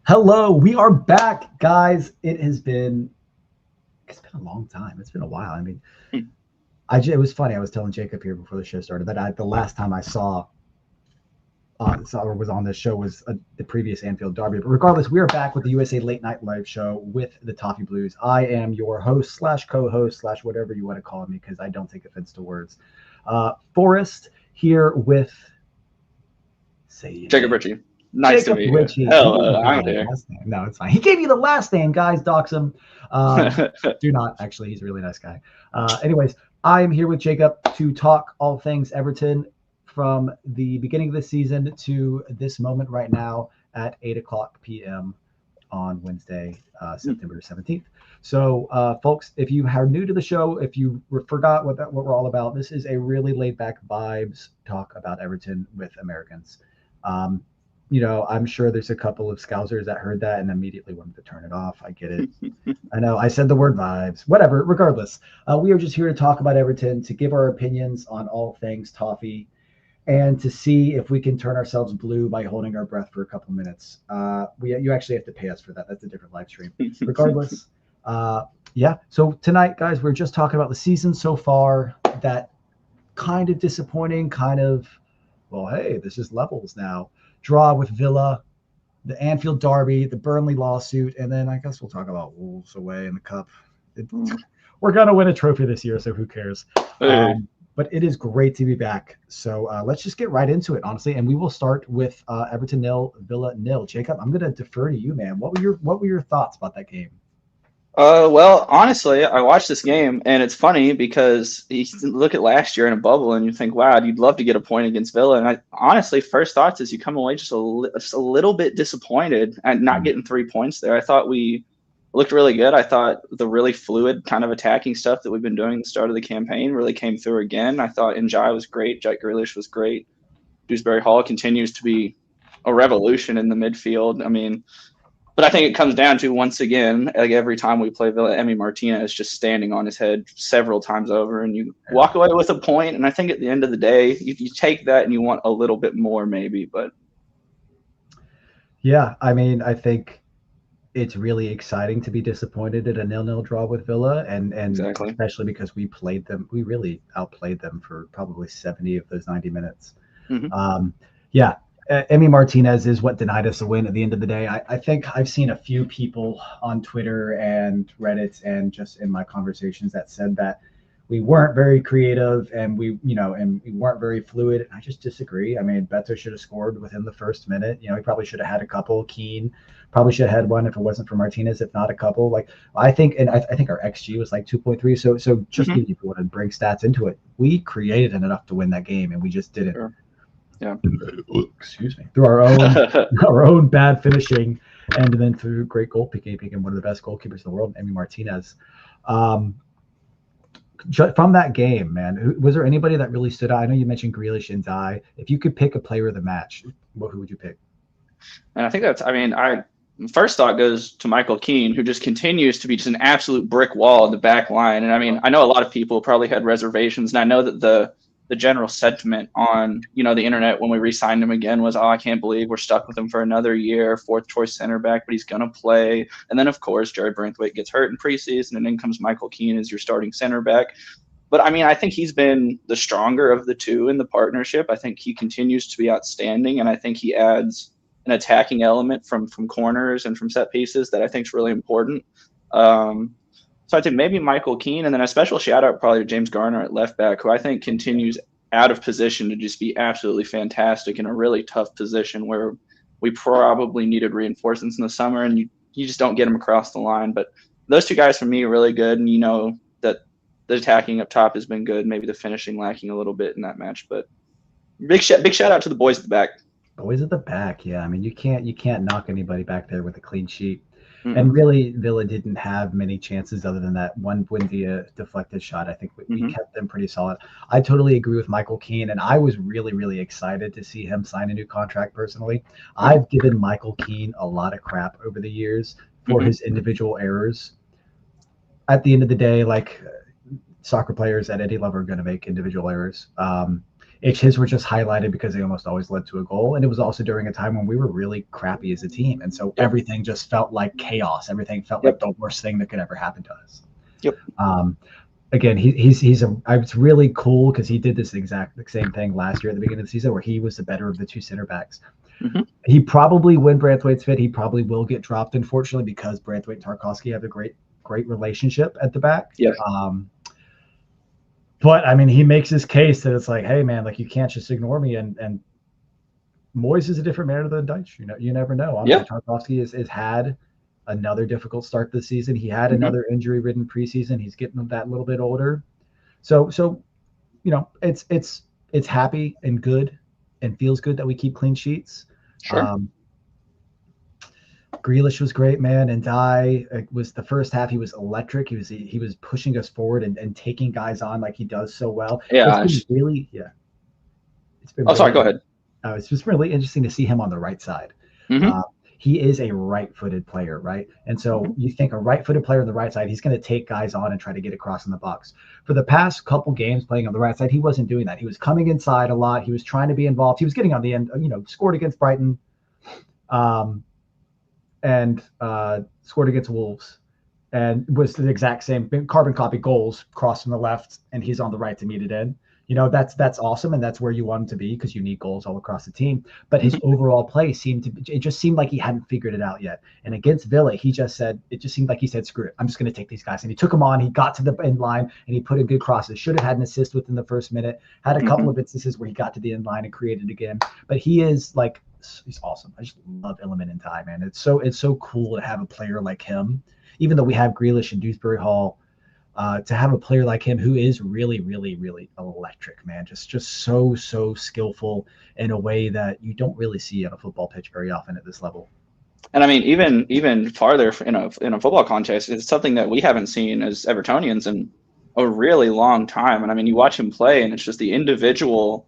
Hello, we are back, guys. It's been a long time. It's been a while. I mean, it was funny. I was telling Jacob here before the show started that the last time I saw or was on this show was the previous Anfield Derby. But regardless, we are back with the USA Late Night Live Show with the Toffee Blues. I am your host slash co-host slash whatever you want to call me because I don't take offense to words. Forrest here with say your Jacob name. Ritchie. Nice to Jacob meet you. Ritchie. He didn't Hello, give I'm you the here. last name. No, it's fine. He gave you the last name, guys. Dox him. Do not. Actually, he's a really nice guy. Anyways, I am here with Jacob to talk all things Everton from the beginning of the season to this moment right now at 8 o'clock p.m. on Wednesday, September 17th. So, folks, if you are new to the show, if you forgot what we're all about, this is a really laid back vibes talk about Everton with Americans. Um, I'm sure there's a couple of Scousers that heard that and immediately wanted to turn it off. I get it. I know I said the word vibes. Whatever. Regardless, we are just here to talk about Everton, to give our opinions on all things Toffee, and to see if we can turn ourselves blue by holding our breath for a couple minutes. You actually have to pay us for that. That's a different live stream. Regardless, yeah. So tonight, guys, we're just talking about the season so far. That kind of disappointing, kind of. Well, hey, this is levels now. Draw with Villa, the Anfield Derby, the Burnley lawsuit, and then I guess we'll talk about Wolves away in the Cup. We're going to win a trophy this year, so who cares? Hey. But it is great to be back. So let's just get right into it, honestly, and we will start with Everton nil, Villa nil. Jacob, I'm going to defer to you, man. What were your thoughts about that game? Well, honestly, I watched this game, and it's funny because you look at last year in a bubble, and you think, "Wow, you'd love to get a point against Villa." And I honestly, first thoughts is you come away just a little bit disappointed at not getting 3 points there. I thought we looked really good. I thought the really fluid kind of attacking stuff that we've been doing at the start of the campaign really came through again. I thought Njai was great. Jack Grealish was great. Dewsbury Hall continues to be a revolution in the midfield. I mean, but I think it comes down to, once again, like every time we play Villa, Emi Martinez just standing on his head several times over, and you walk away with a point. And I think at the end of the day, you take that and you want a little bit more, maybe. But Yeah, I mean, I think it's really exciting to be disappointed at a 0-0 draw with Villa, and exactly. especially because we really outplayed them for probably 70 of those 90 minutes. Hmm. Yeah, Emi Martinez is what denied us a win at the end of the day. I think I've seen a few people on Twitter and Reddit and just in my conversations that said that we weren't very creative and we weren't very fluid. I just disagree. I mean, Beto should have scored within the first minute. He probably should have had a couple. Keane probably should have had one if it wasn't for Martinez, if not a couple. Like I think, and I think our XG was like 2.3. So just Hmm. if you want to bring stats into it, we created enough to win that game, and we just didn't. Sure. Yeah. Excuse me. Through our own bad finishing, and then through great goalkeeping and one of the best goalkeepers in the world, Emi Martinez. Um, from that game, man, was there anybody that really stood out? I know you mentioned Grealish and Dye. If you could pick a player of the match, who would you pick? And I think that's, I mean, I first thought goes to Michael Keane, who just continues to be just an absolute brick wall in the back line. And I mean, I know a lot of people probably had reservations, and I know that the general sentiment on the internet when we re-signed him again was, "Oh, I can't believe we're stuck with him for another year, fourth choice center back, but he's gonna play." And then of course Jared Branthwaite gets hurt in preseason, and then comes Michael Keane as your starting center back. But I mean, I think he's been the stronger of the two in the partnership. I think he continues to be outstanding, and I think he adds an attacking element from corners and from set pieces that I think is really important. So I think maybe Michael Keane, and then a special shout out probably to James Garner at left back, who I think continues out of position to just be absolutely fantastic in a really tough position where we probably needed reinforcements in the summer, and you just don't get them across the line. But those two guys for me are really good, and that the attacking up top has been good. Maybe the finishing lacking a little bit in that match, but big shout out to the boys at the back. Always at the back, yeah. I mean, you can't knock anybody back there with a clean sheet. And Mm-mm. really, Villa didn't have many chances other than that one Buendia deflected shot. I think we Mm-hmm. kept them pretty solid. I totally agree with Michael Keane, and I was really, really excited to see him sign a new contract personally. Mm-hmm. I've given Michael Keane a lot of crap over the years for Mm-hmm. his individual errors. At the end of the day, like soccer players at any level are going to make individual errors. his were just highlighted because they almost always led to a goal. And it was also during a time when we were really crappy as a team. And so everything just felt like chaos. Everything felt like the worst thing that could ever happen to us. Again, it's really cool because he did this exact same thing last year at the beginning of the season where he was the better of the two center backs. He probably, when Branthwaite's fit, he probably will get dropped, unfortunately, because Branthwaite and Tarkowski have a great relationship at the back. But I mean, he makes his case that it's like, hey man, like you can't just ignore me. And Moyes is a different man than Dyche. You never know. Honestly, Tarkowski has had another difficult start this season. He had another injury-ridden preseason. He's getting that little bit older. So it's happy and good and feels good that we keep clean sheets. Grealish was great, man. And was the first half. He was electric. He was pushing us forward and taking guys on like he does so well. It's been sorry. Go ahead. It's just really interesting to see him on the right side. He is a right-footed player, right? And so you think a right-footed player on the right side, he's going to take guys on and try to get across in the box. For the past couple games playing on the right side, he wasn't doing that. He was coming inside a lot. He was trying to be involved. He was getting on the end, scored against Brighton and scored against Wolves and was the exact same carbon copy goals, crossed from the left, and he's on the right to meet it in. That's awesome, and that's where you want him to be because you need goals all across the team. But his overall play it just seemed like he hadn't figured it out yet. And against Villa, it just seemed like he said, screw it, I'm just going to take these guys. And he took them on, he got to the end line, and he put in good crosses. Should have had an assist within the first minute, had a couple of instances where he got to the end line and created again. But he's awesome. I just love Iliman and Ty, man. It's so cool to have a player like him, even though we have Grealish and Dewsbury Hall. To have a player like him who is really, really, really electric, man, just so skillful in a way that you don't really see on a football pitch very often at this level. And I mean, even farther in a football context, it's something that we haven't seen as Evertonians in a really long time. And I mean, you watch him play, and it's just the individual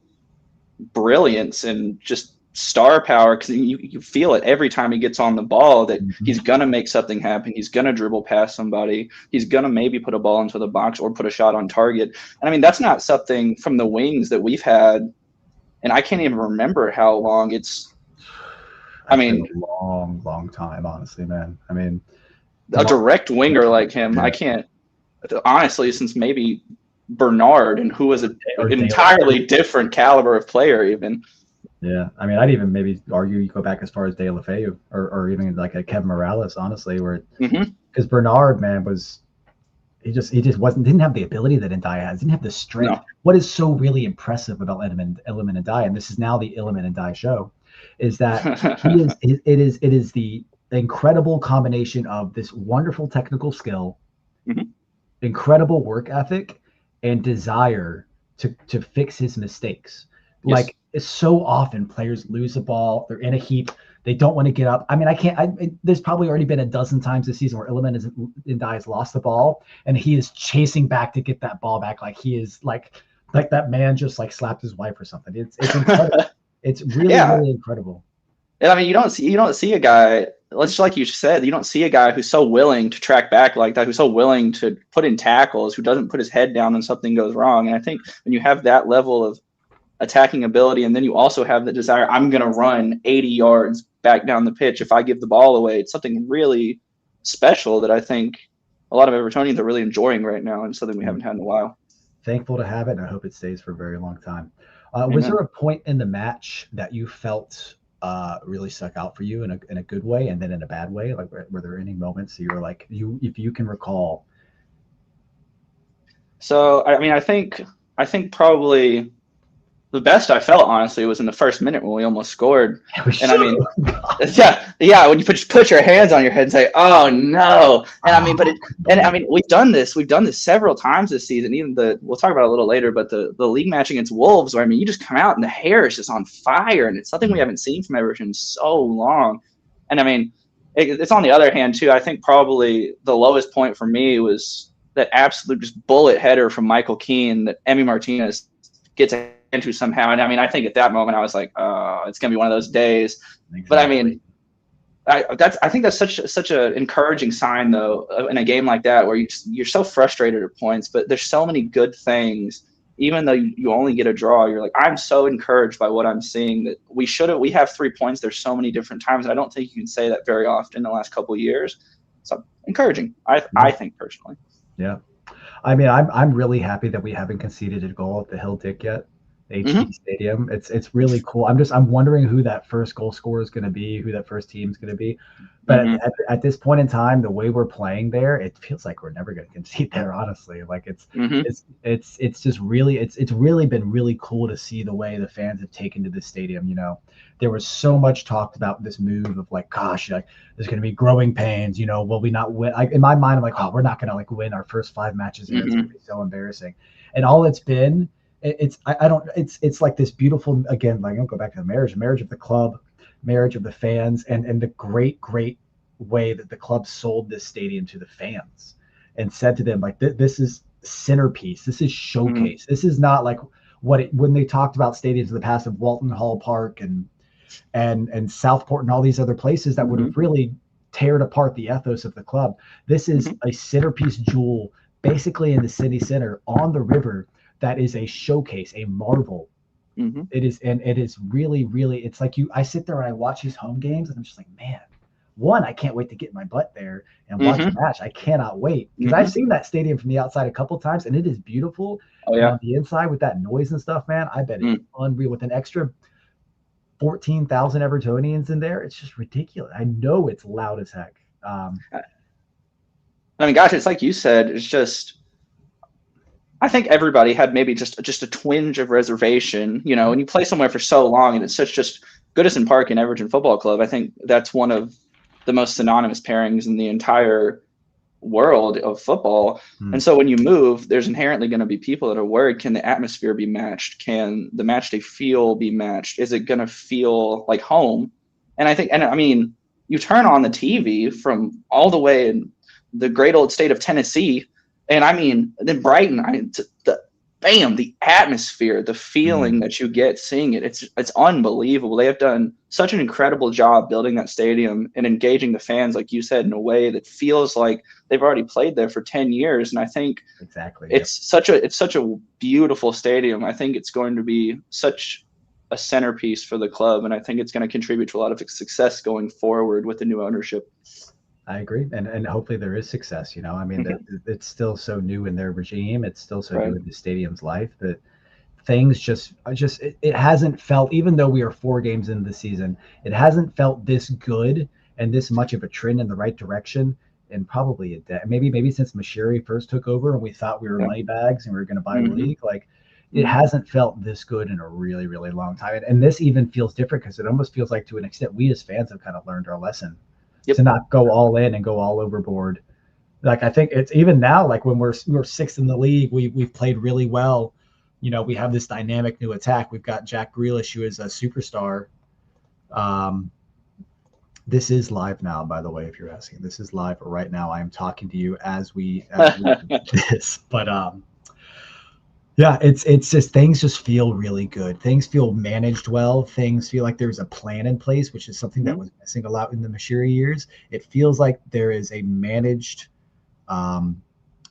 brilliance and just star power, because you feel it every time he gets on the ball that he's gonna make something happen. He's gonna dribble past somebody. He's gonna maybe put a ball into the box or put a shot on target. And I mean, that's not something from the wings that we've had, and I can't even remember how long it's. I mean, a long time, honestly, man. I mean, a direct winger like him, I can't honestly, since maybe Bernard, and who was an entirely different caliber of player even. Yeah, I mean, I'd even maybe argue you go back as far as De La Feu or even like a Kevin Morales, honestly, where because Bernard, man, he just didn't have the ability that Ndiaye has, didn't have the strength. No. What is so really impressive about Iliman Ndiaye, and this is now the Iliman Ndiaye show, is that it is the incredible combination of this wonderful technical skill, incredible work ethic, and desire to fix his mistakes. Yes. Like, so often players lose the ball, they're in a heap, they don't want to get up. I mean, there's probably already been a dozen times this season where Iliman Ndiaye has lost the ball and he is chasing back to get that ball back, like he is like that man just like slapped his wife or something. It's incredible. It's really really incredible. And I mean, you don't see a guy, just like you said, you don't see a guy who's so willing to track back like that, who's so willing to put in tackles, who doesn't put his head down when something goes wrong. And I think when you have that level of attacking ability, and then you also have the desire, I'm going to run 80 yards back down the pitch if I give the ball away, it's something really special that I think a lot of Evertonians are really enjoying right now, and something we haven't had in a while. Thankful to have it, and I hope it stays for a very long time. Was there a point in the match that you felt really stuck out for you in a good way, and then in a bad way? Like, were there any moments that you were like, if you can recall? So, I mean, I think probably the best I felt, honestly, was in the first minute when we almost scored. And I mean, when you put your hands on your head and say, "Oh no!" And I mean, we've done this several times this season. Even we'll talk about it a little later, but the league match against Wolves, where I mean, you just come out and the hair is just on fire, and it's something we haven't seen from Everton in so long. And I mean, it's on the other hand too. I think probably the lowest point for me was that absolute just bullet header from Michael Keane that Emi Martinez gets into somehow. And I mean, I think at that moment I was like, it's gonna be one of those days. Exactly. But I mean, I think that's such an encouraging sign though in a game like that, where you're so frustrated at points, but there's so many good things even though you only get a draw, you're like, I'm so encouraged by what I'm seeing that we have 3 points. There's so many different times. And I don't think you can say that very often in the last couple of years. So encouraging, I think personally. Yeah. I mean, I'm really happy that we haven't conceded a goal at the Hill Dick yet. HD Stadium. It's really cool. I'm wondering who that first goal scorer is going to be, who that first team is going to be. But at this point in time, the way we're playing there, it feels like we're never going to concede there. Honestly, like it's just really it's really been really cool to see the way the fans have taken to this stadium. You know, there was so much talked about this move of like, gosh, like there's going to be growing pains. You know, will we not win? In my mind, I'm like, oh, we're not going to like win our first 5 matches here. It's going to be so embarrassing. And all it's been. It's like this beautiful, again, like I'll go back to the marriage of the club, marriage of the fans, and the great way that the club sold this stadium to the fans and said to them, like, this is centerpiece, this is showcase. This is not like when they talked about stadiums in the past of Walton Hall Park and Southport and all these other places that would have really teared apart the ethos of the club. This is a centerpiece jewel basically in the city center on the river. That is a showcase, a marvel. It is really, really, it's like I sit there and I watch these home games and I'm just like, man, I can't wait to get my butt there and watch the match. I cannot wait because I've seen that stadium from the outside a couple times and it is beautiful. Oh, yeah. On the inside with that noise and stuff, man, I bet it's unreal with an extra 14,000 Evertonians in there. It's just ridiculous. I know it's loud as heck. I mean, gosh, it's like you said, it's just, I think everybody had maybe just a twinge of reservation, you know, when you play somewhere for so long and it's such just Goodison Park and Everton Football Club. I think that's one of the most synonymous pairings in the entire world of football. And so when you move, there's inherently going to be people that are worried, can the atmosphere be matched? Can the match day feel be matched? Is it going to feel like home? And I mean, you turn on the TV from all the way in the great old state of Tennessee, and I mean, then Brighton, the atmosphere, the feeling that you get seeing it, it's unbelievable. They have done such an incredible job building that stadium and engaging the fans, like you said, in a way that feels like they've already played there for 10 years. And I think it's such a beautiful stadium. I think it's going to be such a centerpiece for the club, and I think it's going to contribute to a lot of success going forward with the new ownership. I agree. And hopefully there is success, you know, I mean, it's still so new in their regime. It's still so new in the stadium's life that things it hasn't felt, even though we are 4 games into the season, it hasn't felt this good and this much of a trend in the right direction in probably a day. Maybe since Mashiri first took over and we thought we were money bags and we were going to buy the league. Like it hasn't felt this good in a really, really long time. And this even feels different because it almost feels like to an extent we as fans have kind of learned our lesson. To not go all in and go all overboard. Like I think it's even now, like when we're 6th in the league, we've played really well. You know, we have this dynamic new attack. We've got Jack Grealish, who is a superstar. This is live now, by the way, if you're asking. This is live right now. I am talking to you as we do this. But yeah, it's just things just feel really good. Things feel managed well. Things feel like there's a plan in place, which is something that was missing a lot in the Mashiri years. It feels like there is a managed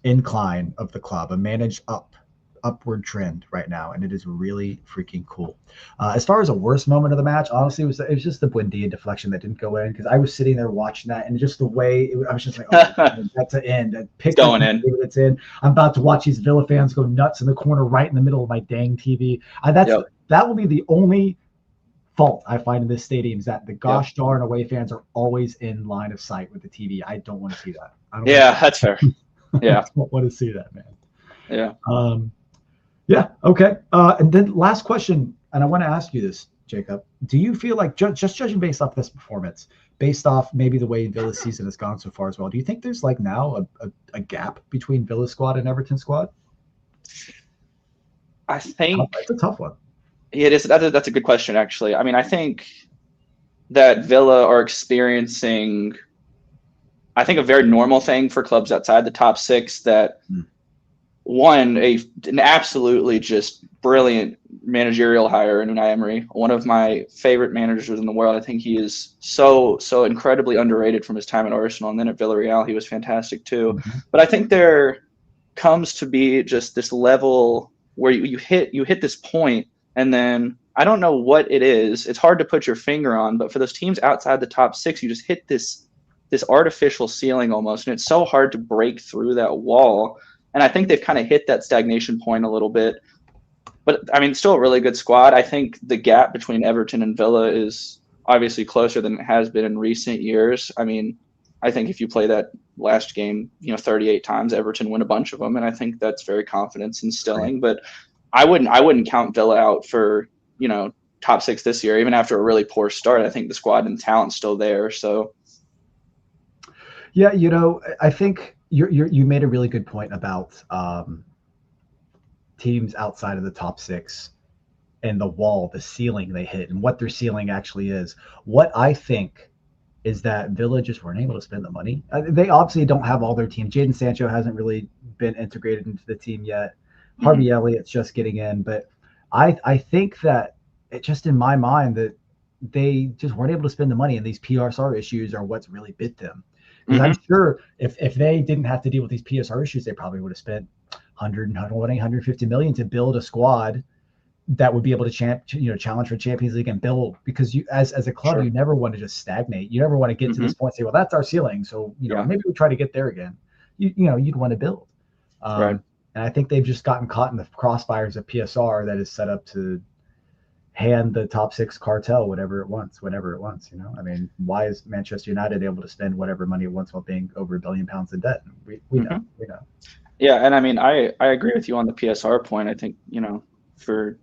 incline of the club, a managed upward trend right now, and it is really freaking cool. As far as a worst moment of the match, honestly, it was just the Buendia deflection that didn't go in, because I was sitting there watching that, and just the way I was just like, oh, that's an end. Pick going in. It's in. I'm about to watch these Villa fans go nuts in the corner right in the middle of my dang TV. That will be the only fault I find in this stadium, is that the gosh darn away fans are always in line of sight with the TV. I don't want to see that. That's fair. Yeah, I don't want to see that, man. Yeah. Yeah. Okay. And then last question, and I want to ask you this, Jacob. Do you feel like just judging based off this performance, based off maybe the way Villa's season has gone so far as well, do you think there's like now a gap between Villa's squad and Everton's squad? I think it's a tough one. Yeah, it is. That's a good question, actually. I mean, I think that Villa are experiencing, I think, a very normal thing for clubs outside the top 6, that an absolutely just brilliant managerial hire in Unai Emery, one of my favorite managers in the world. I think he is so incredibly underrated from his time at Arsenal, and then at Villarreal he was fantastic too. But I think there comes to be just this level where you hit this point, and then I don't know what it is. It's hard to put your finger on, but for those teams outside the top six, you just hit this artificial ceiling almost, and it's so hard to break through that wall. And I think they've kind of hit that stagnation point a little bit. But I mean, still a really good squad. I think the gap between Everton and Villa is obviously closer than it has been in recent years. I mean, I think if you play that last game, 38 times, Everton win a bunch of them, and I think that's very confidence instilling. But I wouldn't count Villa out for top six this year, even after a really poor start. I think the squad and talent's still there. So yeah, I think you made a really good point about teams outside of the top six and the wall, the ceiling they hit, and what their ceiling actually is. What I think is that Villa just weren't able to spend the money. They obviously don't have all their team. Jadon Sancho hasn't really been integrated into the team yet. Harvey Elliott's just getting in, but I think that it just in my mind that they just weren't able to spend the money, and these PSR issues are what's really bit them. Because I'm sure if they didn't have to deal with these PSR issues, they probably would have spent 150 million to build a squad that would be able to challenge for Champions League and build, because you as a club, you never want to just stagnate. You never want to get to this point and say, well, that's our ceiling, so maybe we try to get there again. You'd want to build. Right. And I think they've just gotten caught in the crossfires of PSR that is set up to hand the top six cartel whatever it wants, whenever it wants. I mean, why is Manchester United able to spend whatever money it wants while being over £1 billion in debt? We know. Yeah, and I mean, I agree with you on the PSR point. I think for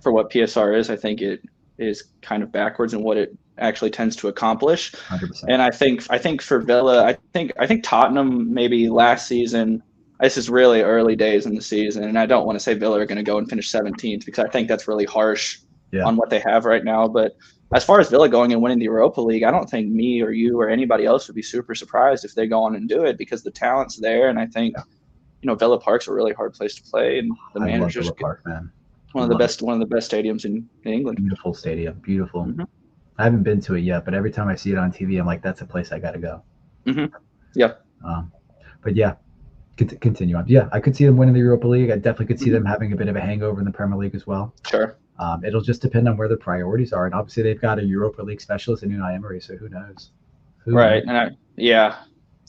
what PSR is, I think it is kind of backwards in what it actually tends to accomplish. 100%. And I think for Villa, I think Tottenham maybe last season. This is really early days in the season, and I don't want to say Villa are going to go and finish 17th, because I think that's really harsh on what they have right now. But as far as Villa going and winning the Europa League, I don't think me or you or anybody else would be super surprised if they go on and do it, because the talent's there. And I think, Villa Park's a really hard place to play, and the manager's Villa Park, man. One of the best stadiums in England. Beautiful stadium, beautiful. I haven't been to it yet, but every time I see it on TV, I'm like, that's a place I got to go. Yeah. But yeah. Continue on. Yeah, I could see them winning the Europa League. I definitely could see them having a bit of a hangover in the Premier League as well. Sure. It'll just depend on where their priorities are, and obviously they've got a Europa League specialist in Unai Emery, so who knows? Right. And he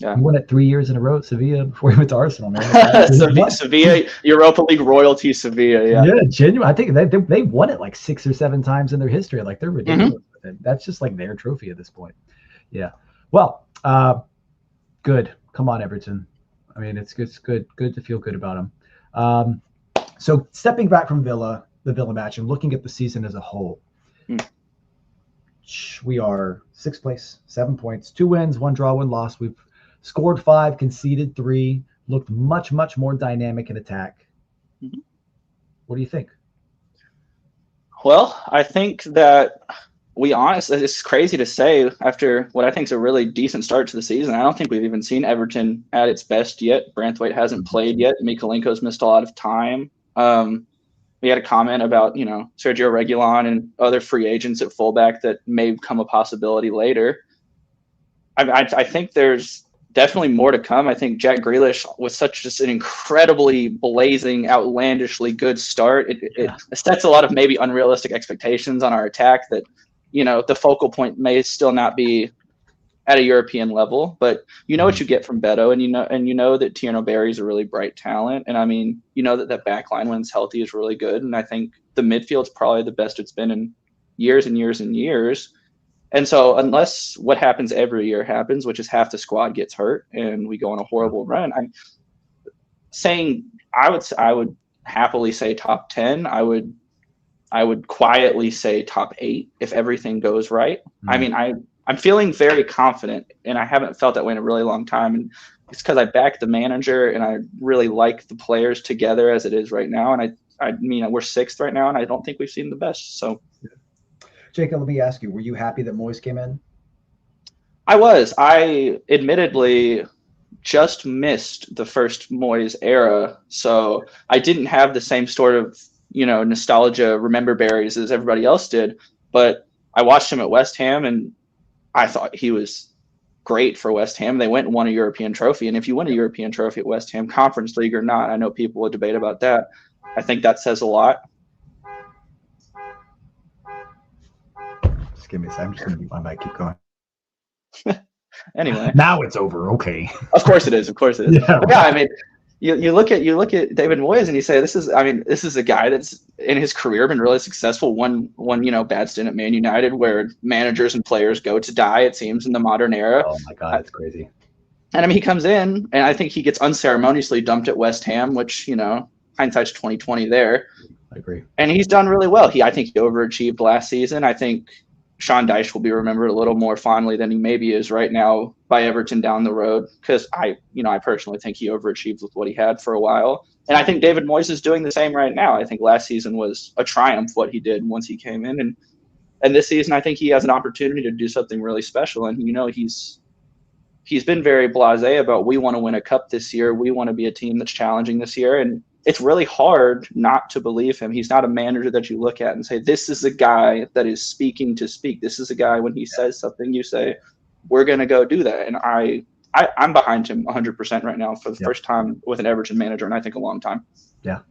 won it 3 years in a row at Sevilla before he went to Arsenal, man. Sevilla, Europa League royalty, Sevilla. Yeah, genuine. I think they won it like 6 or 7 times in their history. Like, they're ridiculous with it. That's just like their trophy at this point. Yeah. Well, good. Come on, Everton. I mean, it's good to feel good about them. So stepping back from the Villa match, and looking at the season as a whole, we are 6th place, 7 points, 2 wins, 1 draw, 1 loss. We've scored 5, conceded 3, looked much, much more dynamic in attack. What do you think? Well, I think that it's crazy to say after what I think is a really decent start to the season. I don't think we've even seen Everton at its best yet. Branthwaite hasn't played yet. Mikalenko's missed a lot of time. We had a comment about, Sergio Reguilon and other free agents at fullback that may become a possibility later. I think there's definitely more to come. I think Jack Grealish was just an incredibly blazing, outlandishly good start. It sets a lot of maybe unrealistic expectations on our attack that, the focal point may still not be at a European level, but what you get from Beto, and you know that Tierno Barry's a really bright talent. And I mean, that back line when it's healthy is really good. And I think the midfield's probably the best it's been in years and years and years. And so unless what happens every year happens, which is half the squad gets hurt and we go on a horrible run, I'm saying I would happily say top 10. I would quietly say top 8 if everything goes right. I mean, I'm feeling very confident, and I haven't felt that way in a really long time. And it's because I back the manager, and I really like the players together as it is right now. And I mean, we're 6th right now, and I don't think we've seen the best. So, Jacob, let me ask you: were you happy that Moyes came in? I was. I admittedly just missed the first Moyes era, so I didn't have the same sort of nostalgia, remember berries as everybody else did. But I watched him at West Ham, and I thought he was great for West Ham. They went and won a European trophy. And if you win a European trophy at West Ham, Conference League or not, I know people will debate about that. I think that says a lot. Just give me a second. I'm just going to mute my mic. Keep going. Anyway, now it's over. Okay. Of course it is. Of course it is. Yeah, But yeah, I mean, you look at David Moyes and you say this is a guy that's in his career been really successful. One bad stint at Man United where managers and players go to die, it seems, in the modern era. Oh my God, it's crazy. And I mean, he comes in and I think he gets unceremoniously dumped at West Ham, which hindsight's 2020 there. I agree. And he's done really well. I think he overachieved last season. I think Sean Dyche will be remembered a little more fondly than he maybe is right now by Everton down the road, because I personally think he overachieved with what he had for a while. And I think David Moyes is doing the same right now. I think last season was a triumph what he did once he came in, and this season I think he has an opportunity to do something really special. And he's been very blasé about, we want to win a cup this year, we want to be a team that's challenging this year, and it's really hard not to believe him. He's not a manager that you look at and say, this is a guy that is speaking to speak. This is a guy, when he says something, you say, we're going to go do that. And I'm behind him 100% right now for the first time with an Everton manager, and I think a long time. Yeah,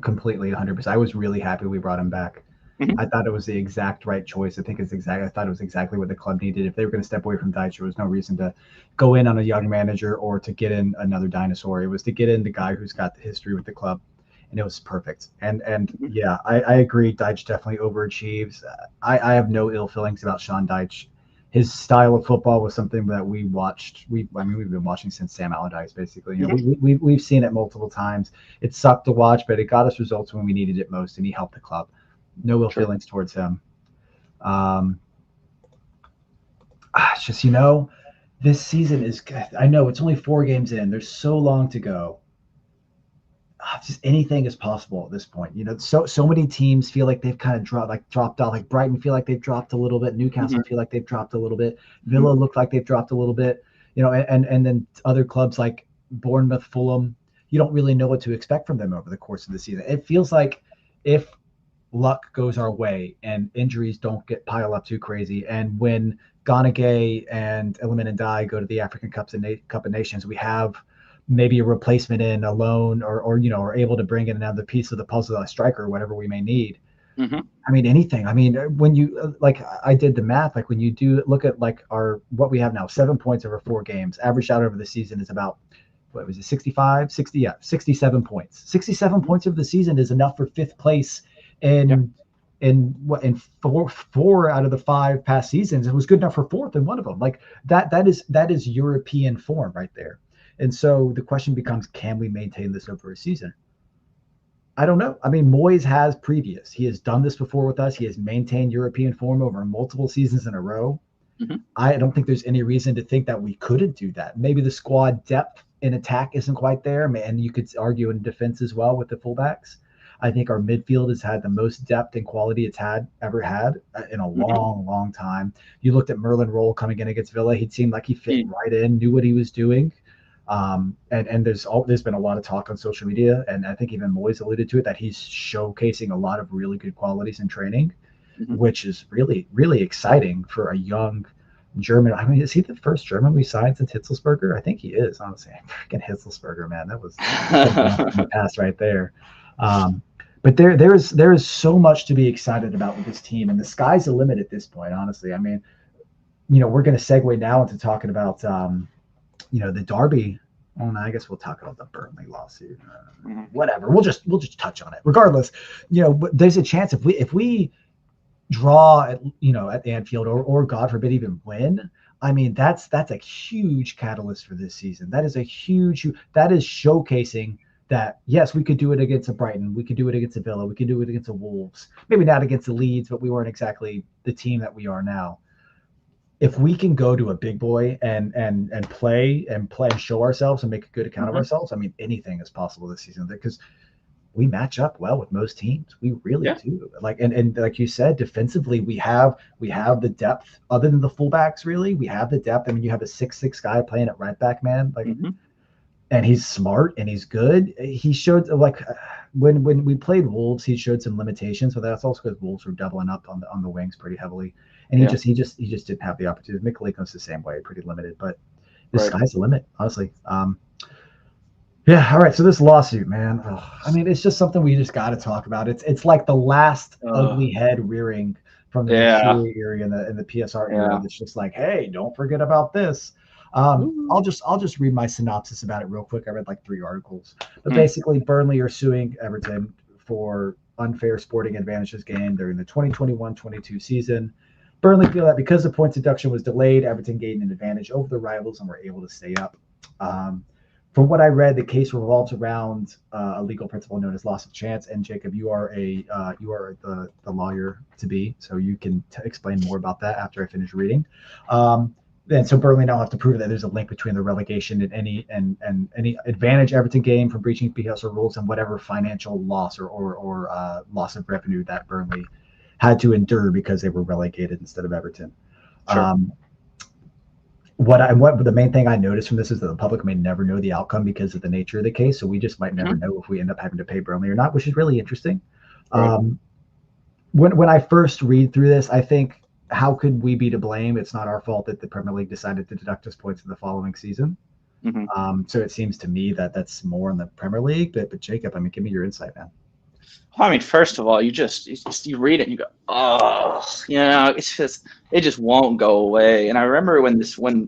completely 100%. I was really happy we brought him back. Mm-hmm. I thought it was the exact right choice. I thought it was exactly what the club needed. If they were going to step away from Dyche, there was no reason to go in on a young manager or to get in another dinosaur. It was to get in the guy who's got the history with the club, and it was perfect. And yeah, I agree. Dyche definitely overachieves. I have no ill feelings about Sean Dyche. His style of football was something that we watched. We've been watching since Sam Allardyce, basically. We've seen it multiple times. It sucked to watch, but it got us results when we needed it most, and he helped the club. No ill feelings towards him. It's just, this season is, I know it's only 4 games in. There's so long to go. Just anything is possible at this point. So many teams feel like they've kind of dropped out. Like Brighton feel like they've dropped a little bit. Newcastle feel like they've dropped a little bit. Villa look like they've dropped a little bit. And then other clubs like Bournemouth, Fulham, you don't really know what to expect from them over the course of the season. It feels like if luck goes our way and injuries don't pile up too crazy, and when Ganagay and Iliman and Dai go to the African Cup of Nations, we have maybe a replacement in a loan or able to bring in another piece of the puzzle, a striker or whatever we may need. I mean, anything. I mean, when you I did the math, when you do look at what we have now, 7 points over 4 games, averaged out over the season is about, what was it, 67 points. 67 points over the season is enough for 5th place in 4 out of the 5 past seasons. It was good enough for 4th in one of them. That is European form right there. And so the question becomes, can we maintain this over a season? I don't know. I mean, Moyes has previous. He has done this before with us. He has maintained European form over multiple seasons in a row. I don't think there's any reason to think that we couldn't do that. Maybe the squad depth in attack isn't quite there, and you could argue in defense as well with the fullbacks. I think our midfield has had the most depth and quality it's ever had in a long, long time. You looked at Merlin Roll coming in against Villa. He seemed like he fit right in, knew what he was doing. And there's been a lot of talk on social media, and I think even Moyes alluded to it, that he's showcasing a lot of really good qualities in training, which is really, really exciting for a young German. I mean, is he the first German we signed since Hitzelsberger? I think he is, honestly. Freaking Hitzelsberger, man. That was the past right there. But there is so much to be excited about with this team, and the sky's the limit at this point, honestly. I mean, we're going to segue now into talking about, the Derby. Well, no, I guess we'll talk about the Burnley lawsuit. Whatever. We'll just touch on it. Regardless, but there's a chance if we draw at the Anfield or God forbid even win, I mean, that's a huge catalyst for this season. That is showcasing that, yes, we could do it against a Brighton, we could do it against a Villa, we could do it against a Wolves, maybe not against the Leeds, but we weren't exactly the team that we are now. If we can go to a big boy and play and show ourselves and make a good account of ourselves, I mean, anything is possible this season, because we match up well with most teams. We really do. And like you said, defensively, we have the depth. Other than the fullbacks, really, we have the depth. I mean, you have a 6'6" guy playing at right back, man. And he's smart and he's good. He showed, when we played Wolves, he showed some limitations, but that's also because Wolves were doubling up on the wings pretty heavily, and he just didn't have the opportunity. Mikalikos the same way, pretty limited. But the sky's the limit, honestly. Yeah. All right. So this lawsuit, man. I mean, it's just something we just got to talk about. It's like the last ugly head rearing from the Yeah, McSherry era and the PSR era. yeah. That's just like, hey, don't forget about this. I'll just read my synopsis about it real quick. I read like 3 articles, but Mm, basically, Burnley are suing Everton for unfair sporting advantages gained during the 2021-22 season. Burnley feel that because the points deduction was delayed, Everton gained an advantage over the rivals and were able to stay up. Um, from what I read, the case revolves around a legal principle known as loss of chance. And Jacob, you are the lawyer to be, so you can explain more about that after I finish reading. And so Burnley now have to prove that there's a link between the relegation and any advantage Everton gained from breaching PSL rules and whatever financial loss or loss of revenue that Burnley had to endure because they were relegated instead of Everton. sure. Um, what the main thing I noticed from this is that the public may never know the outcome because of the nature of the case. So we just might never Mhm. know if we end up having to pay Burnley or not, which is really interesting. Right. Um, when I first read through this, I think, how could we be to blame? It's not our fault that the Premier League decided to deduct us points in the following season. Hmm. So it seems to me that that's more in the Premier League. But Jacob, I mean, give me your insight, man. Well, I mean, first of all, you read it and you go, oh, it just won't go away. And I remember when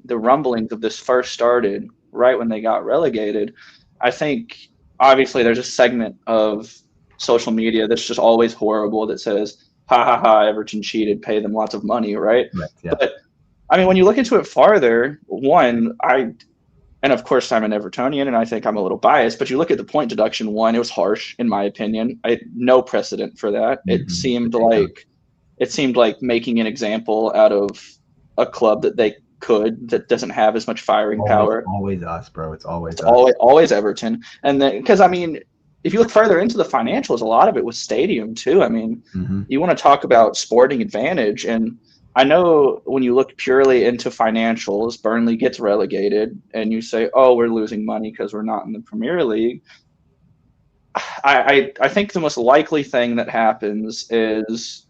the rumblings of this first started, right when they got relegated, I think obviously there's a segment of social media that's just always horrible that says, ha ha ha, Everton cheated, pay them lots of money, right? Right. Yeah. But I mean, when you look into it farther, and of course, I'm an Evertonian, and I think I'm a little biased. But you look at the point deduction one; it was harsh, in my opinion. No precedent for that. It seemed like making an example out of a club that doesn't have as much firing power. Always us, bro. It's always It's us. always Everton, and then because I mean, if you look further into the financials, a lot of it was stadium too. I mean, Mm-hmm. you want to talk about sporting advantage, and I know when you look purely into financials, Burnley gets relegated, and you say, "Oh, we're losing money because we're not in the Premier League." I think the most likely thing that happens is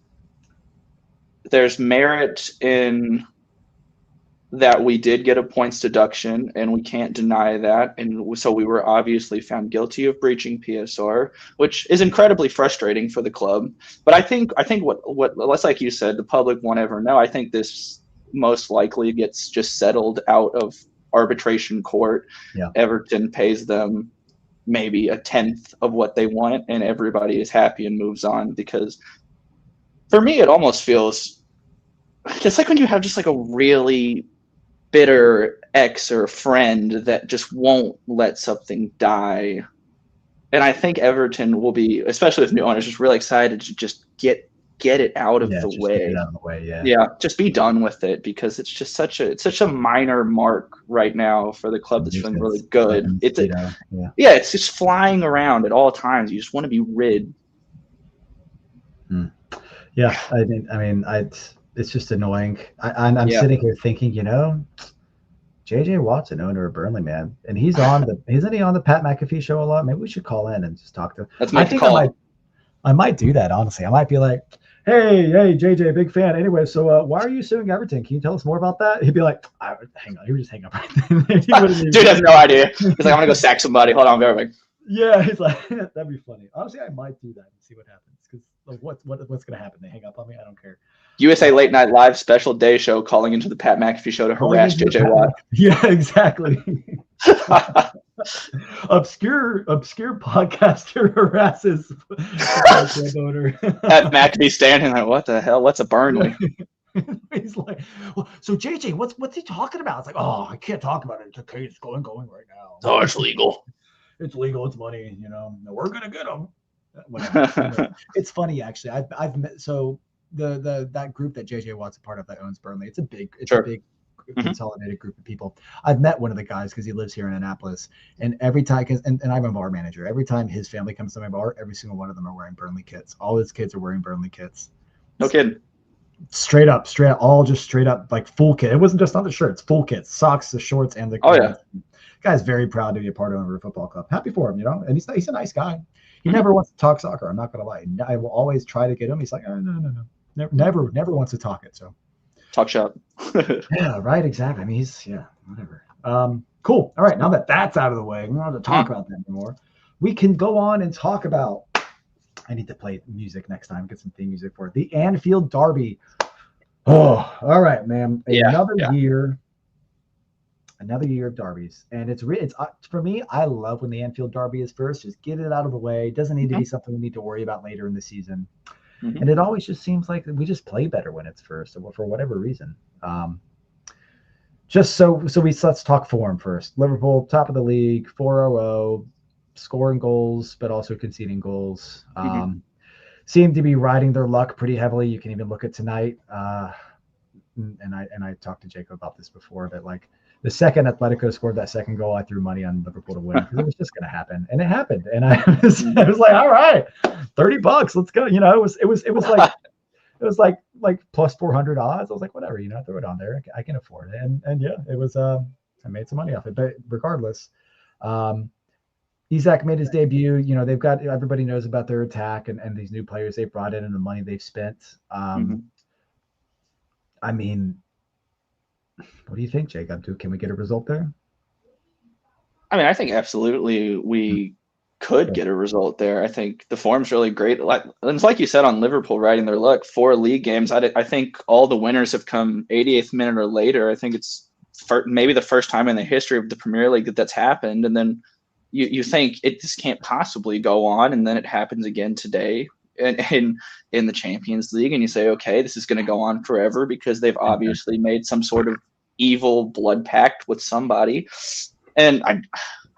there's merit in that we did get a points deduction, and we can't deny that. And so we were obviously found guilty of breaching PSR, which is incredibly frustrating for the club. But I think what less like you said, the public won't ever know. I think this most likely gets just settled out of arbitration court. Yeah. Everton pays them maybe a tenth of what they want, and everybody is happy and moves on. Because for me, it almost feels it's like when you have just like a really bitter ex or friend that just won't let something die. And I think Everton will be, especially with new owners, just really excited to just get it out of the Just get it way. out of the way. Yeah. Yeah, just be done with it because it's just such a minor mark right now for the club that's feeling really good. Yeah, it's just flying around at all times. You just want to be rid. Yeah. It's just annoying. I'm Yeah, sitting here thinking, JJ Watson, owner of Burnley, man, and isn't he on the Pat McAfee show a lot? Maybe we should call in and just talk to him. let's make the call. I might do that, honestly. I might be like, hey, JJ, big fan. Anyway, so why are you suing Everton? Can you tell us more about that? He'd be like, hang on. He would just hang up right then. Dude has no idea. He's like, I'm gonna go sack somebody. Hold on, I'll be right back. Yeah, he's like, that'd be funny. Honestly, I might do that and see what happens. Because what's gonna happen? They hang up on me? I don't care. USA Late Night Live special day show calling into the Pat McAfee show to harass JJ Watt. Yeah, exactly. obscure podcaster harasses owner. Pat McAfee standing like, what the hell? What's a Burnley? He's like, well, so JJ, what's he talking about? It's like, oh, I can't talk about it. It's okay. It's going right now. Oh, it's legal. It's legal. It's money. We're gonna get them. Whatever. It's funny actually. I've met that group that JJ Watt's a part of that owns Burnley. It's a big consolidated group of people. I've met one of the guys because he lives here in Annapolis, and every time, and I'm a bar manager. Every time his family comes to my bar, every single one of them are wearing Burnley kits. All his kids are wearing Burnley kits. No kidding. Straight up, all just straight up like full kit. It wasn't just on the shirts, full kits, socks, the shorts, and the. Oh yeah. Guy's very proud to be a part of a football club. Happy for him, and he's a nice guy. He never wants to talk soccer. I'm not gonna lie. I will always try to get him. He's like, oh, no. Never wants to talk it. So talk shop. Yeah, right. Exactly. I mean, whatever. Cool. All right. Now that that's out of the way, we don't have to talk about that anymore. We can go on and talk about. I need to play music next time. Get some theme music for it. The Anfield Derby. Oh, all right, man. Another year of derbies, and it's for me. I love when the Anfield Derby is first. Just get it out of the way. It doesn't need to be something we need to worry about later in the season. And it always just seems like we just play better when it's first, for whatever reason. Let's talk form first. Liverpool, top of the league, 4-0, scoring goals, but also conceding goals. Seem to be riding their luck pretty heavily. You can even look at tonight. And I talked to Jacob about this before, but like the second Atletico scored that second goal, I threw money on Liverpool to win because it was just going to happen, and it happened. And I was like, all right, $30, let's go. It was like plus 400 odds. I was like, whatever, throw it on there. I can afford it. And yeah, it was. I made some money off it. But regardless, Isak made his debut. They've got, everybody knows about their attack and these new players they've brought in and the money they've spent. I mean, what do you think, Jacob? Can we get a result there? I mean, I think absolutely we could get a result there. I think the form's really great. It's like you said on Liverpool riding their luck, 4 league games. I think all the winners have come 88th minute or later. I think it's maybe the first time in the history of the Premier League that's happened. And then you think it just can't possibly go on, and then it happens again today in the Champions League, and you say, okay, this is going to go on forever because they've obviously made some sort of evil blood pact with somebody. And I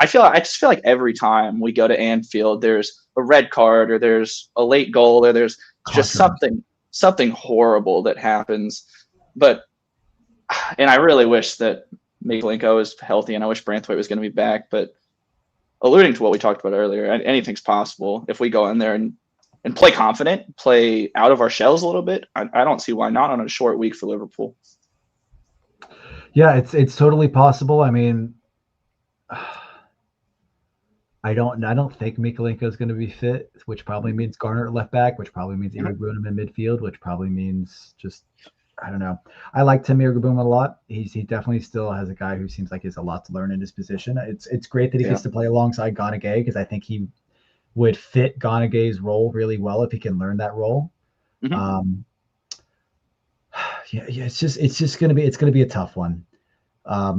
just feel like every time we go to Anfield, there's a red card or there's a late goal or there's just something horrible that happens. And I really wish that Mikalenko was healthy, and I wish Branthwaite was going to be back. But alluding to what we talked about earlier, anything's possible if we go in there and play confident, play out of our shells a little bit. I don't see why not on a short week for Liverpool. Yeah, it's totally possible. I mean, I don't think Mikalenko is going to be fit, which probably means Garner at left back, which probably means Ibrahim in midfield, which probably means just, I don't know. I like Tamir Gaboum a lot. He definitely still has a guy who seems like he has a lot to learn in his position. It's great that he gets to play alongside Gonagay, because I think he would fit Gonagay's role really well if he can learn that role. It's just gonna be a tough one. I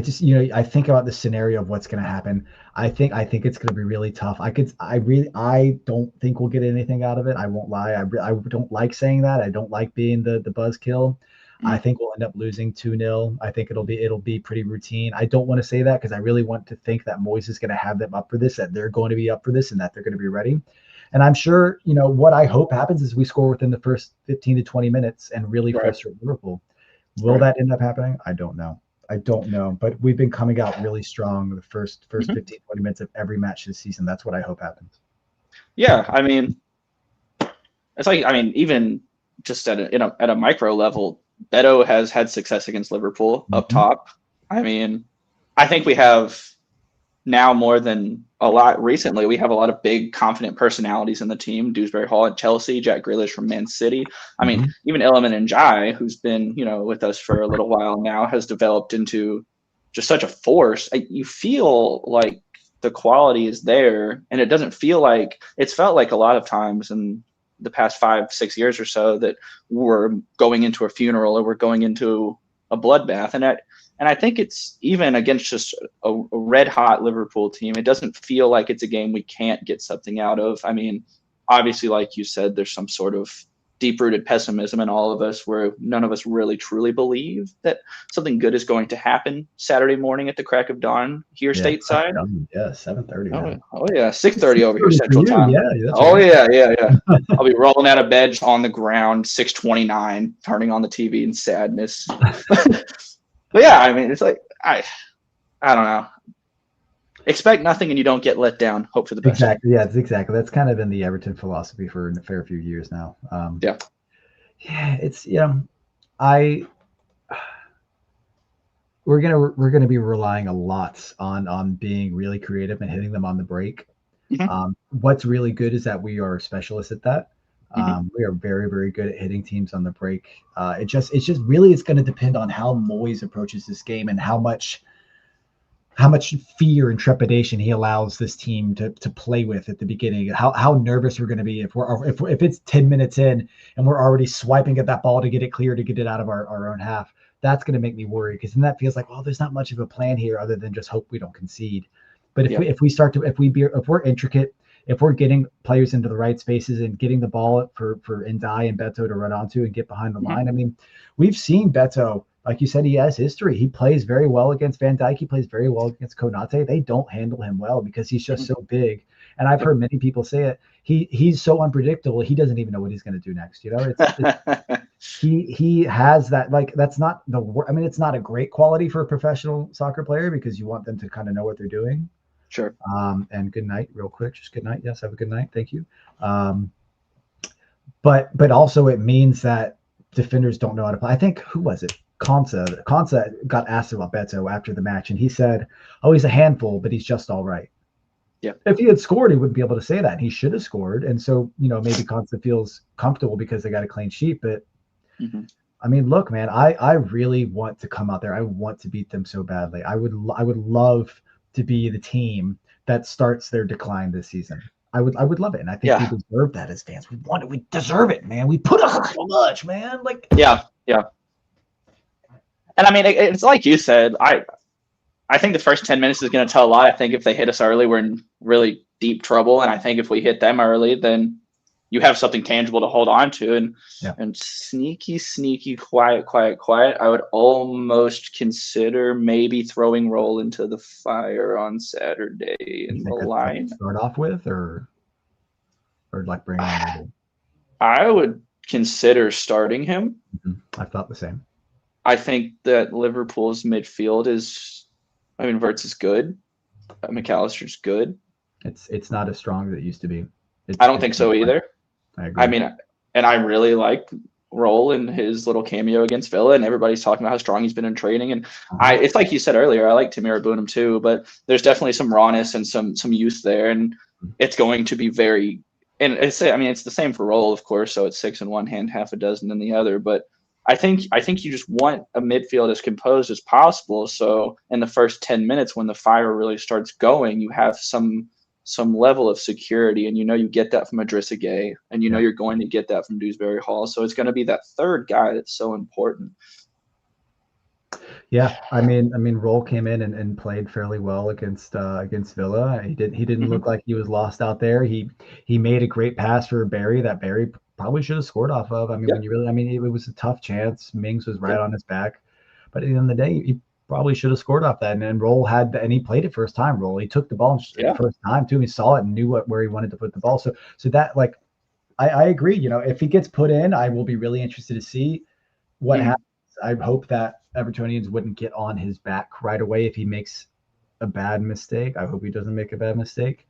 think about the scenario of what's going to happen. I think it's going to be really tough. I don't think we'll get anything out of it. I won't lie. I don't like saying that. I don't like being the buzzkill. I think we'll end up losing 2-0. I think it'll be pretty routine. I don't want to say that because I really want to think that Moyes is going to have them up for this, that they're going to be up for this, and that they're going to be ready. And I'm sure, what I hope happens is we score within the first 15 to 20 minutes and really frustrate Liverpool. Will that end up happening? I don't know, but we've been coming out really strong the first 15, 20 minutes of every match this season. That's what I hope happens. Yeah, I mean, even just at a micro level, Beto has had success against Liverpool up top. I mean, I think we have now more than a lot recently. We have a lot of big, confident personalities in the team. Dewsbury Hall at Chelsea, Jack Grealish from Man City. I mean, even Iliman Ndiaye, who's been, with us for a little while now, has developed into just such a force. You feel like the quality is there, and it doesn't feel like it's felt like a lot of times in the past 5-6 years or so that we're going into a funeral or we're going into a bloodbath. And I think it's even against just a red hot Liverpool team, it doesn't feel like it's a game we can't get something out of. I mean, obviously, like you said, there's some sort of deep-rooted pessimism in all of us where none of us really truly believe that something good is going to happen Saturday morning at the crack of dawn here stateside. Yeah, 7:30. Oh yeah, 6:30 over here Central Time. Yeah, yeah. I'll be rolling out of bed on the ground, 6:29, turning on the TV in sadness. But yeah, I mean, it's like I don't know. Expect nothing and you don't get let down. Hope for the best. Exactly. Yeah, exactly. That's kind of been the Everton philosophy for a fair few years now. Yeah, it's we're gonna be relying a lot on being really creative and hitting them on the break. What's really good is that we are specialists at that. We are very, very good at hitting teams on the break. It's just really it's going to depend on how Moyes approaches this game and how much fear and trepidation he allows this team to play with at the beginning. How nervous we're going to be if it's 10 minutes in and we're already swiping at that ball to get it clear to get it out of our own half. That's going to make me worry because then that feels like, well, there's not much of a plan here other than just hope we don't concede. But if we're intricate, if we're getting players into the right spaces and getting the ball for Ndai and Beto to run onto and get behind the line, I mean, we've seen Beto, like you said, he has history. He plays very well against Van Dijk. He plays very well against Konate. They don't handle him well because he's just so big. And I've heard many people say it. He's so unpredictable. He doesn't even know what he's going to do next. You know, he has that, like, that's not it's not a great quality for a professional soccer player because you want them to kind of know what they're doing. Sure. And good night, real quick. Just good night. Yes, have a good night. Thank you. But also it means that defenders don't know how to play. I think, who was it? Konsa got asked about Beto after the match, and he said, "Oh, he's a handful, but he's just all right." Yeah. If he had scored, he wouldn't be able to say that. And he should have scored. And so, maybe Konsa feels comfortable because they got a clean sheet. But I mean, look, man, I really want to come out there. I want to beat them so badly. I would love to be the team that starts their decline this season. I would love it. And I think we deserve that as fans. We deserve it, man. We put up so much, man. Like, yeah. And I mean, it's like you said, I think the first 10 minutes is going to tell a lot. I think if they hit us early, we're in really deep trouble. And I think if we hit them early, then you have something tangible to hold on to. And sneaky, quiet. I would almost consider maybe throwing Roll into the fire on Saturday in the line. Start off with, or like bring on. I would consider starting him. I thought the same. I think that Liverpool's midfield Wirtz is good. McAllister's good. It's not as strong as it used to be. I don't think so either. I agree. I mean, and I really like Roll in his little cameo against Villa, and everybody's talking about how strong he's been in training. And it's like you said earlier, I like Tamir Bunum too, but there's definitely some rawness and some youth there, and it's going to be very. And it's the same for Roll, of course. So it's 6 in one hand, half a dozen in the other, but. I think you just want a midfield as composed as possible. So in the first 10 minutes, when the fire really starts going, you have some level of security, and you get that from Idrissa Gueye, and you're going to get that from Dewsbury Hall. So it's going to be that third guy that's so important. Yeah, I mean, Roll came in and played fairly well against Villa. He didn't look like he was lost out there. He made a great pass for Barry that Barry probably should have scored off of. I mean, it was a tough chance. Mings was right on his back, but at the end of the day, he probably should have scored off that. And then Roll and he played it first time. Roll, he took the ball the first time too. He saw it and knew where he wanted to put the ball. So that, like, I agree. If he gets put in, I will be really interested to see what happens. I hope that Evertonians wouldn't get on his back right away if he makes a bad mistake. I hope he doesn't make a bad mistake.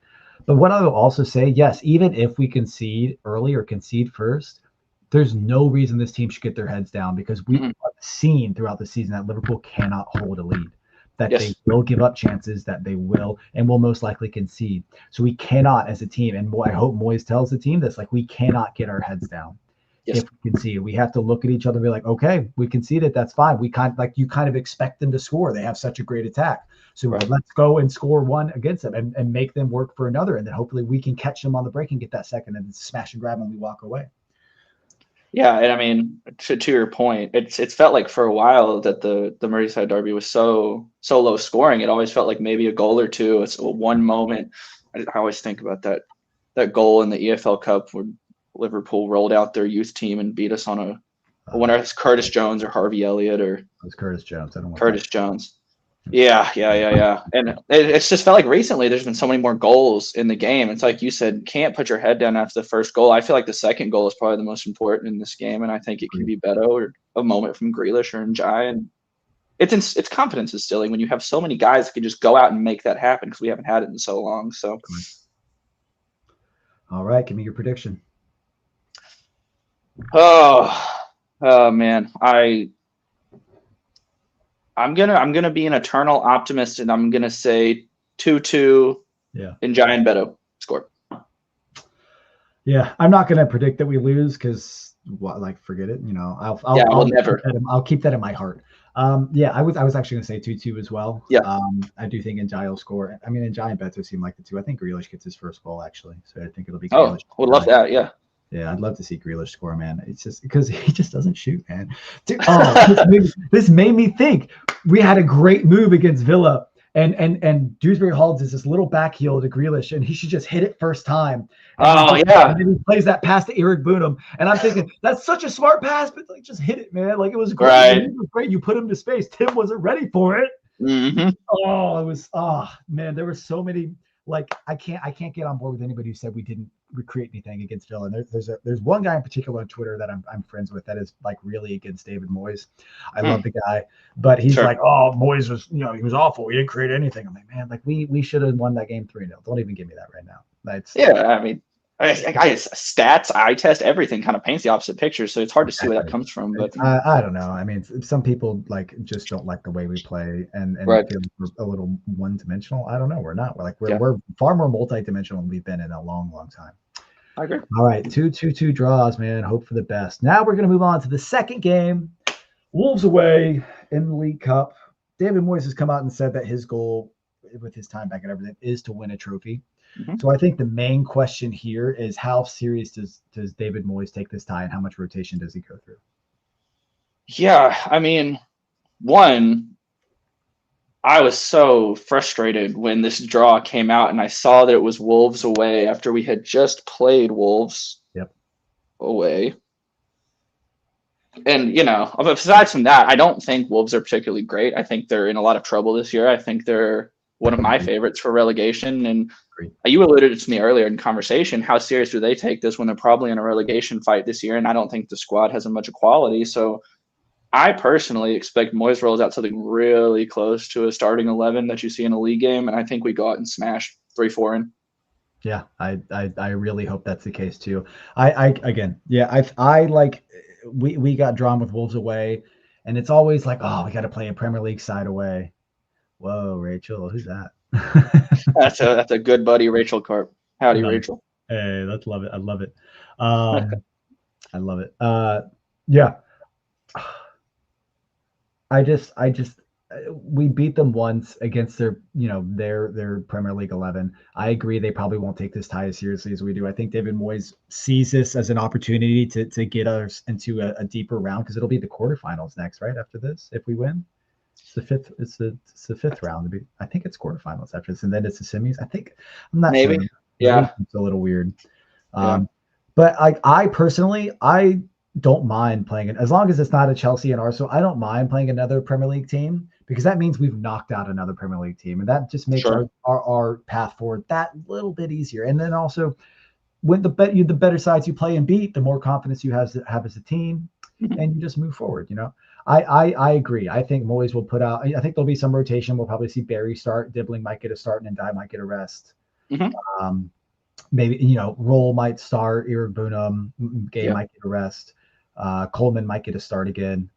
But what I will also say, yes, even if we concede early or concede first, there's no reason this team should get their heads down, because we've seen throughout the season that Liverpool cannot hold a lead, that they will give up chances, that they will most likely concede. So we cannot, as a team, and I hope Moyes tells the team this, like, we cannot get our heads down. If we concede, we have to look at each other and be like, okay, we conceded, that's fine. You kind of expect them to score. They have such a great attack. So let's go and score one against them and make them work for another. And then hopefully we can catch them on the break and get that second and smash and grab when we walk away. Yeah, and I mean, to your point, it's felt like for a while that the Merseyside derby was so low scoring. It always felt like maybe a goal or two. It's one moment. I always think about that goal in the EFL Cup where Liverpool rolled out their youth team and beat us on a winner. It's Curtis Jones or Harvey Elliott, or it was Curtis Jones. I don't know. Curtis Jones. Yeah. And it's just felt like recently there's been so many more goals in the game. It's like you said, can't put your head down after the first goal. I feel like the second goal is probably the most important in this game, and I think it can be Beto or a moment from Grealish or Njai. And it's confidence instilling when you have so many guys that can just go out and make that happen, because we haven't had it in so long. So, all right, give me your prediction. Oh man, I'm gonna be an eternal optimist, and I'm gonna say 2-2. Yeah. And Njai and Beto score. Yeah, I'm not going to predict that we lose because forget it. I'll keep that in my heart. Yeah, I was actually going to say 2-2 as well. Yeah. I do think Njai will score. I mean, Njai and Beto seem like the two. I think Grealish gets his first goal actually, so I think it'll be Grealish. Oh, would love that. Yeah. Yeah, I'd love to see Grealish score, man. It's just because he just doesn't shoot, man. Dude, this made me think. We had a great move against Villa, and Dewsbury Hall does this little back heel to Grealish, and he should just hit it first time. And then he plays that pass to Eric Boonham, and I'm thinking that's such a smart pass, but like just hit it, man. Like it was great. Right. It was great. You put him to space. Tim wasn't ready for it. Mm-hmm. Man, there were so many. Like I can't get on board with anybody who said we didn't recreate anything against Villa. And there's one guy in particular on Twitter that I'm friends with that is like really against David Moyes. I love the guy, but he's like, oh, Moyes was, he was awful. We didn't create anything. I'm like, man, like we should have won that game 3-0. Don't even give me that right now. I mean, stats, eye test, everything kind of paints the opposite picture. So it's hard to see where that comes from. But I don't know. I mean, some people like just don't like the way we play and right. feel we're a little one-dimensional. I don't know. We're not. We're far more multi-dimensional than we've been in a long, long time. I agree. All right, 2-2 draws, man. Hope for the best. Now we're going to move on to the second game. Wolves away in the League Cup. David Moyes has come out and said that his goal with his time back and everything is to win a trophy. Mm-hmm. So I think the main question here is how serious does David Moyes take this tie and how much rotation does he go through? Yeah, I mean, I was so frustrated when this draw came out and I saw that it was Wolves away after we had just played Wolves away. And, aside from that, I don't think Wolves are particularly great. I think they're in a lot of trouble this year. I think they're one of my favorites for relegation. And you alluded to me earlier in conversation, how serious do they take this when they're probably in a relegation fight this year? And I don't think the squad has a much quality. So I personally expect Moyes rolls out something really close to a starting 11 that you see in a league game. And I think we go out and smash 3-4 in. Yeah, I really hope that's the case too. We got drawn with Wolves away, and it's always like, oh, we got to play a Premier League side away. Whoa, Rachel, who's that? That's a good buddy, Rachel Carp. Howdy, Rachel. Hey, let's love it. I love it. I love it. Yeah. We beat them once against their Premier League 11. I agree they probably won't take this tie as seriously as we do. I think David Moyes sees this as an opportunity to get us into a deeper round because it'll be the quarterfinals next, right? After this, if we win, it's the fifth. It's the fifth round. I think it's quarterfinals after this, and then it's the semis. I'm not maybe. Sure. Yeah, it's a little weird. But I personally don't mind playing it as long as it's not a Chelsea and Arsenal. I don't mind playing another Premier League team because that means we've knocked out another Premier League team, and that just makes our path forward that little bit easier. And then also, when the better sides you play and beat, the more confidence you have as a team, and you just move forward. I agree. I think Moyes will put out. I think there'll be some rotation. We'll probably see Barry start, Dibbling might get a start, and Ndiaye might get a rest. Mm-hmm. Maybe Roll might start, Eric Boonham, Gay might get a rest. Coleman might get a start again.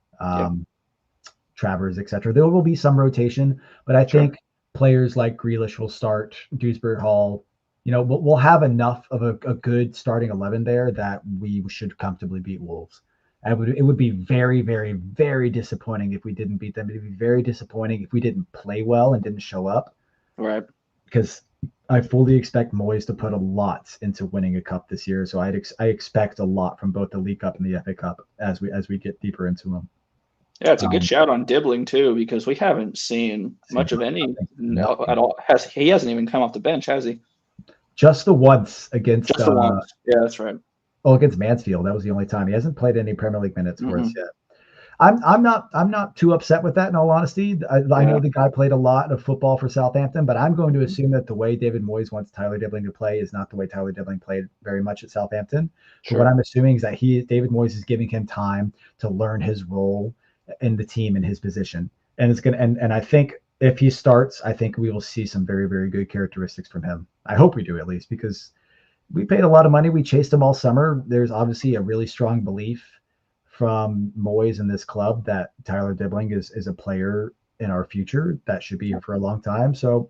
Travers, etc. There will be some rotation, but I think players like Grealish will start. Dewsbury Hall, we'll have enough of a good starting 11 there that we should comfortably beat Wolves. It would be very, very, very disappointing if we didn't beat them. It would be very disappointing if we didn't play well and didn't show up. Right. Because I fully expect Moyes to put a lot into winning a cup this year. So I expect a lot from both the League Cup and the FA Cup as we get deeper into them. Yeah, it's a good shout on Dibbling too, because we haven't seen much of any at all. He hasn't even come off the bench, has he? Just the once against. Just the once. Yeah, that's right. Oh, against Mansfield, that was the only time. He hasn't played any Premier League minutes for us yet. I'm not too upset with that, in all honesty. I know the guy played a lot of football for Southampton, but I'm going to assume that the way David Moyes wants Tyler Dibbling to play is not the way Tyler Dibbling played very much at Southampton. So what I'm assuming is that David Moyes is giving him time to learn his role in the team and his position. And it's gonna and I think if he starts, I think we will see some very, very good characteristics from him. I hope we do, at least, because we paid a lot of money. We chased him all summer. There's obviously a really strong belief from Moyes in this club that Tyler Dibbling is a player in our future that should be here for a long time. So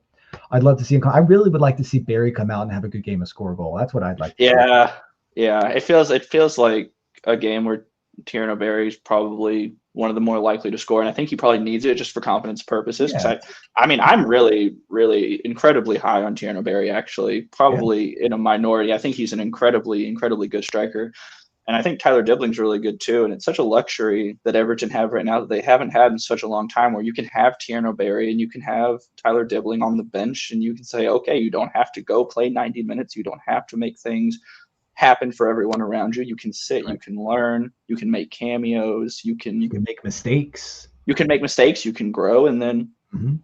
I'd love to see him I really would like to see Barry come out and have a good game and score a goal. That's what I'd like to see. Yeah, it feels like a game where Tierno Berry's probably one of the more likely to score, and I think he probably needs it just for confidence purposes. Because Yeah, I mean, I'm really, really incredibly high on Tierno Berry. Actually, yeah, probably in a minority. I think he's an incredibly, incredibly good striker, and I think Tyler Dibling's really good too. And it's such a luxury that Everton have right now that they haven't had in such a long time, where you can have Tierno Berry and you can have Tyler Dibbling on the bench, and you can say, okay, you don't have to go play 90 minutes. You don't have to make things happen for everyone around you. You can sit, right. you can learn, you can make cameos, You can make mistakes. you can make mistakes, you can grow, and then Hmm.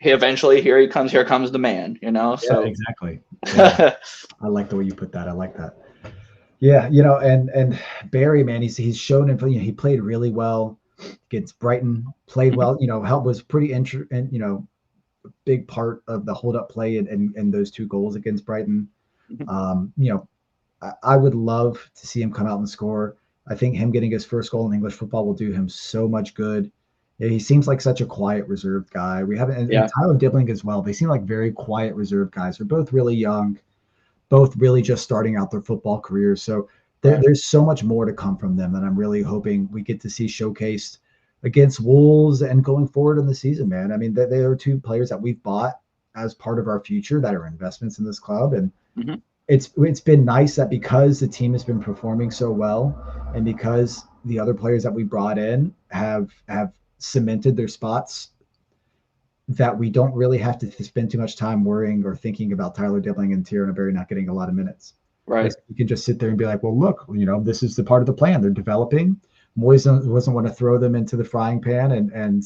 eventually here comes the man, you know. Yeah, So exactly. Yeah, I like the way you put that. I like that. Yeah, and Barry, man, he's shown him. He played really well against Brighton. Played well. Help was pretty and big part of the hold up play and those two goals against Brighton. Um, you know, I would love to see him come out and score. I think him getting his first goal in English football will do him so much good. Yeah, he seems like such a quiet, reserved guy. We haven't, and yeah, Tyler Dibbling as well. They seem like very quiet, reserved guys. They're both really young, both really just starting out their football careers. So right. there's so much more to come from them that I'm really hoping we get to see showcased against Wolves and going forward in the season, man. I mean, they are two players that we've bought as part of our future that are investments in this club. And Hmm. it's been nice that because the team has been performing so well and because the other players that we brought in have cemented their spots, that we don't really have to spend too much time worrying or thinking about Tyler Dibbling and Tierno Berry not getting a lot of minutes. Right. Because you can just sit there and be like, well, look, this is the part of the plan. They're developing. Moyes doesn't want to throw them into the frying pan and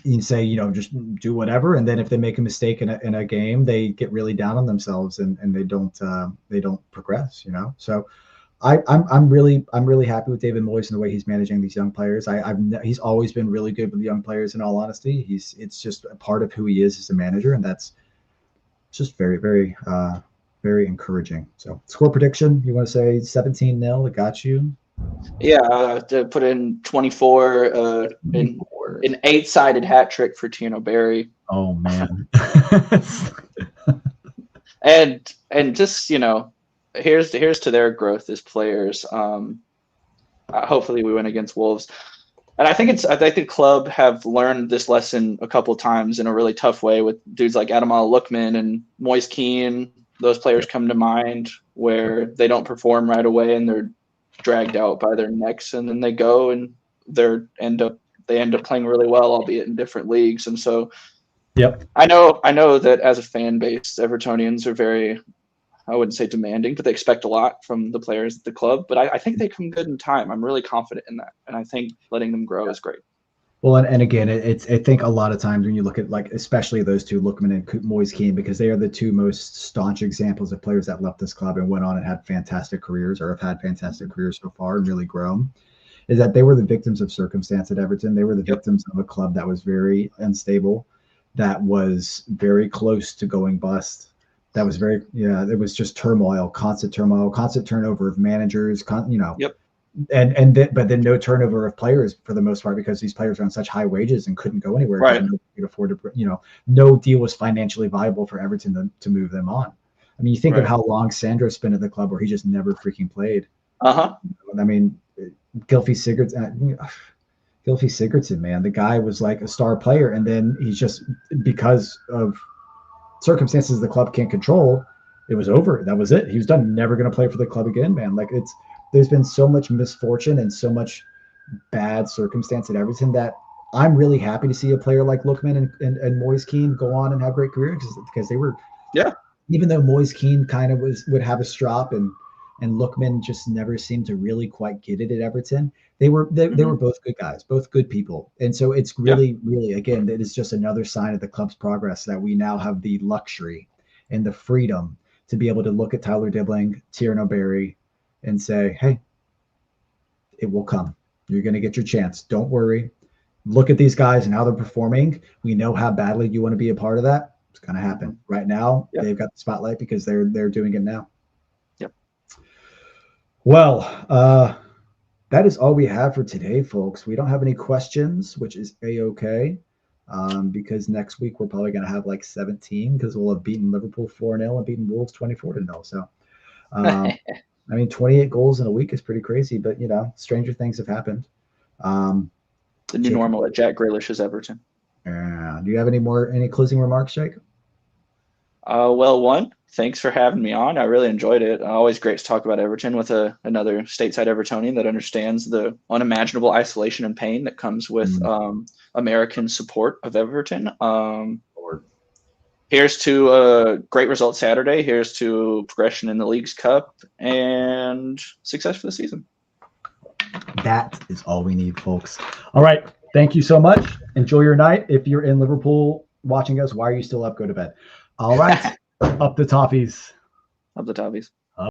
you say, just do whatever. And then if they make a mistake in a game, they get really down on themselves and they don't progress, So I'm really happy with David Moyes and the way he's managing these young players. He's always been really good with the young players. In all honesty, it's just a part of who he is as a manager, and that's just very very encouraging. So score prediction, you want to say 17-0? It got you. Yeah, to put in 24, an eight-sided hat trick for Tino Berry, Oh man. and just here's to their growth as players. Hopefully we win against Wolves. And I think the club have learned this lesson a couple times in a really tough way with dudes like Ademola Lookman and Moise Kean. Those players come to mind where they don't perform right away and they're dragged out by their necks, and then they go and they end up playing really well, albeit in different leagues. And so Yep. I know that as a fan base, Evertonians are very, I wouldn't say demanding, but they expect a lot from the players at the club. But I think they come good in time. I'm really confident in that, and I think letting them grow is great. Well, and again, I think a lot of times when you look at, like, especially those two, Lookman and Moise Kean, because they are the two most staunch examples of players that left this club and went on and had fantastic careers, or have had fantastic careers so far and really grown, is that they were the victims of circumstance at Everton. They were the Yep. victims of a club that was very unstable, that was very close to going bust. That was it was just turmoil, constant turnover of managers, Yep. but then no turnover of players for the most part, because these players are on such high wages and couldn't go anywhere because Right. nobody could afford to, no deal was financially viable for Everton to move them on. I mean, you think of Right. how long Sandro's been at the club where he just never freaking played. Uh-huh. I mean, Gylfi Sigurdsson, Gylfi Sigurdsson, man, the guy was like a star player, and then he's just, because of circumstances the club can't control, it was over. That was it. He was done. Never going to play for the club again, man. Like, there's been so much misfortune and so much bad circumstance at Everton that I'm really happy to see a player like Lookman and Moise Kean go on and have great careers, because they were, Yeah. even though Moise Kean kind of would have a strop, and Lookman just never seemed to really quite get it at Everton. They were Hmm. both good guys, both good people. And so it's Yeah. really, really, again, it is just another sign of the club's progress that we now have the luxury and the freedom to be able to look at Tyler Dibbling, Tierno Berry, and say, hey, it will come. You're going to get your chance. Don't worry. Look at these guys and how they're performing. We know how badly you want to be a part of that. It's going to happen. Right now, Yeah. they've got the spotlight because they're doing it now. Yep. Well, that is all we have for today, folks. We don't have any questions, which is a-okay, because next week we're probably going to have like 17, because we'll have beaten Liverpool 4-0 and beaten Wolves 24-0. So I mean, 28 goals in a week is pretty crazy, but stranger things have happened. The new normal at Jack Grealish's Everton. Do you have any closing remarks, Jake? Well, one, thanks for having me on. I really enjoyed it. Always great to talk about Everton with another stateside Evertonian that understands the unimaginable isolation and pain that comes with American support of Everton. Here's to a great result Saturday. Here's to progression in the League's Cup and success for the season. That is all we need, folks. All right. Thank you so much. Enjoy your night. If you're in Liverpool watching us, why are you still up? Go to bed. All right. Up the Toffies. Up the Toffies.